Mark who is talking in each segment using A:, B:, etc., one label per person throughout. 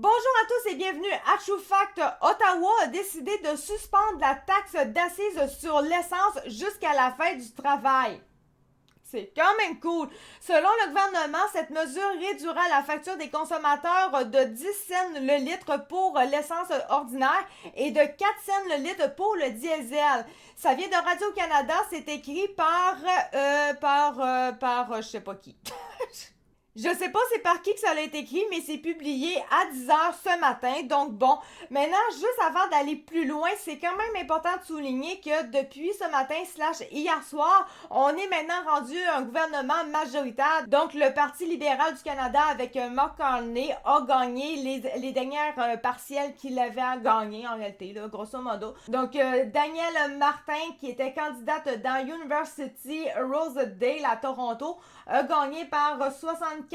A: Bonjour à tous et bienvenue à True Fact. Ottawa a décidé de suspendre la taxe d'assises sur l'essence jusqu'à la fin du travail. C'est quand même cool. Selon le gouvernement, cette mesure réduira la facture des consommateurs de 10 cents le litre pour l'essence ordinaire et de 4 cents le litre pour le diesel. Ça vient de Radio-Canada, c'est écrit par je sais pas qui. Je sais pas c'est par qui que ça a été écrit, mais c'est publié à 10h ce matin. Donc bon, maintenant, juste avant d'aller plus loin, c'est quand même important de souligner que depuis ce matin / hier soir, on est maintenant rendu un gouvernement majoritaire. Donc le Parti libéral du Canada avec Mark Carney a gagné les dernières partielles qu'il avait à gagner en réalité, là, grosso modo. Donc Danielle Martin, qui était candidate dans University Rosedale à Toronto, a gagné par 64%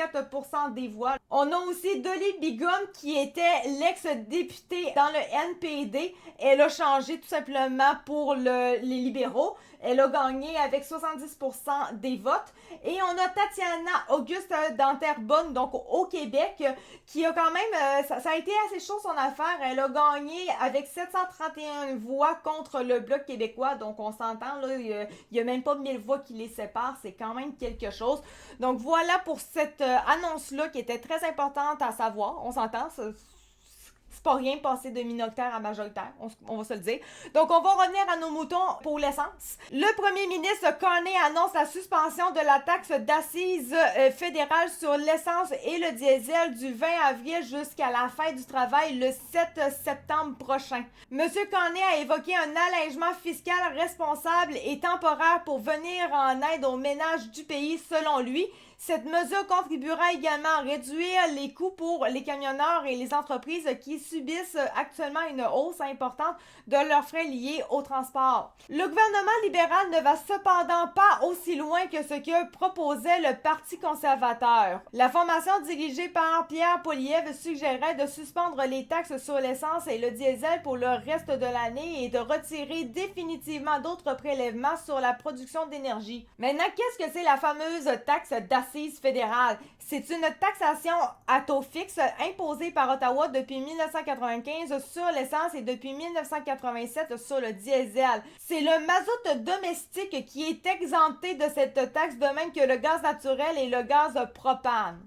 A: des voix. On a aussi Dolly Bigum qui était l'ex-députée dans le NPD. Elle a changé tout simplement pour les libéraux. Elle a gagné avec 70% des votes. Et on a Tatiana Auguste d'Anterbonne, donc au Québec, qui a quand même, ça a été assez chaud son affaire. Elle a gagné avec 731 voix contre le Bloc québécois. Donc on s'entend, là, il n'y a même pas 1000 voix qui les séparent. C'est quand même quelque chose. Donc voilà pour cette annonce-là qui était très importante à savoir. On s'entend, c'est pas rien passer de minoritaire à majoritaire, on va se le dire. Donc, on va revenir à nos moutons pour l'essence. Le premier ministre Carney annonce la suspension de la taxe d'assises fédérale sur l'essence et le diesel du 20 avril jusqu'à la fin du travail le 7 septembre prochain. Monsieur Carney a évoqué un allègement fiscal responsable et temporaire pour venir en aide aux ménages du pays, selon lui. Cette mesure contribuera également à réduire les coûts pour les camionneurs et les entreprises qui subissent actuellement une hausse importante de leurs frais liés au transport. Le gouvernement libéral ne va cependant pas aussi loin que ce que proposait le Parti conservateur. La formation dirigée par Pierre Poilievre suggérait de suspendre les taxes sur l'essence et le diesel pour le reste de l'année et de retirer définitivement d'autres prélèvements sur la production d'énergie. Maintenant, qu'est-ce que c'est la fameuse taxe d'assises fédérale? C'est une taxation à taux fixe imposée par Ottawa depuis 1995 sur l'essence et depuis 1987 sur le diesel. C'est le mazout domestique qui est exempté de cette taxe, de même que le gaz naturel et le gaz propane.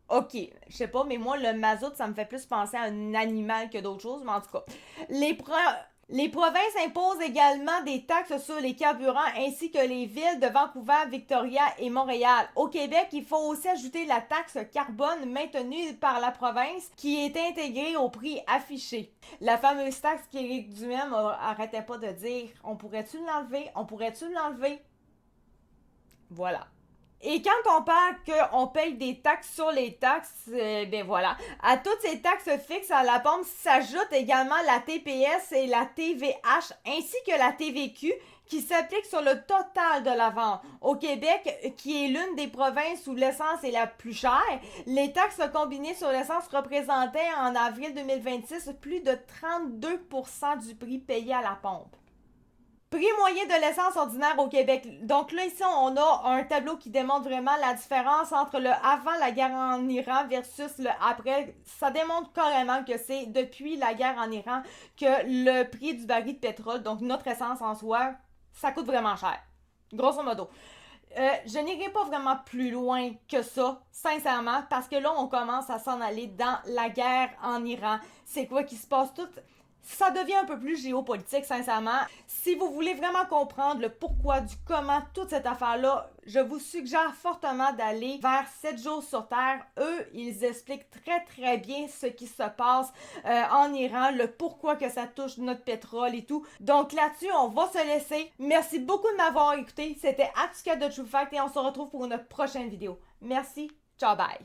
A: Ok, je sais pas, mais moi, le mazout, ça me fait plus penser à un animal que d'autres choses, mais en tout cas. Les provinces imposent également des taxes sur les carburants ainsi que les villes de Vancouver, Victoria et Montréal. Au Québec, il faut aussi ajouter la taxe carbone maintenue par la province qui est intégrée au prix affiché. La fameuse taxe qu'Éric Duhem arrêtait pas de dire « On pourrait-tu l'enlever? On pourrait-tu l'enlever? » Voilà. Et quand on parle qu'on paye des taxes sur les taxes, ben voilà. À toutes ces taxes fixes à la pompe s'ajoute également la TPS et la TVH ainsi que la TVQ qui s'applique sur le total de la vente. Au Québec, qui est l'une des provinces où l'essence est la plus chère, les taxes combinées sur l'essence représentaient en avril 2026 plus de 32% du prix payé à la pompe. Prix moyen de l'essence ordinaire au Québec. Donc là, ici, on a un tableau qui démontre vraiment la différence entre le avant la guerre en Iran versus le après. Ça démontre carrément que c'est depuis la guerre en Iran que le prix du baril de pétrole, donc notre essence en soi, ça coûte vraiment cher. Grosso modo. Je n'irai pas vraiment plus loin que ça, sincèrement, parce que là, on commence à s'en aller dans la guerre en Iran. C'est quoi qui se passe tout? Ça devient un peu plus géopolitique, sincèrement. Si vous voulez vraiment comprendre le pourquoi, du comment, toute cette affaire-là, je vous suggère fortement d'aller vers 7 jours sur Terre. Eux, ils expliquent très très bien ce qui se passe en Iran, le pourquoi que ça touche notre pétrole et tout. Donc là-dessus, on va se laisser. Merci beaucoup de m'avoir écouté. C'était Atsuka de True Fact et on se retrouve pour une prochaine vidéo. Merci, ciao bye!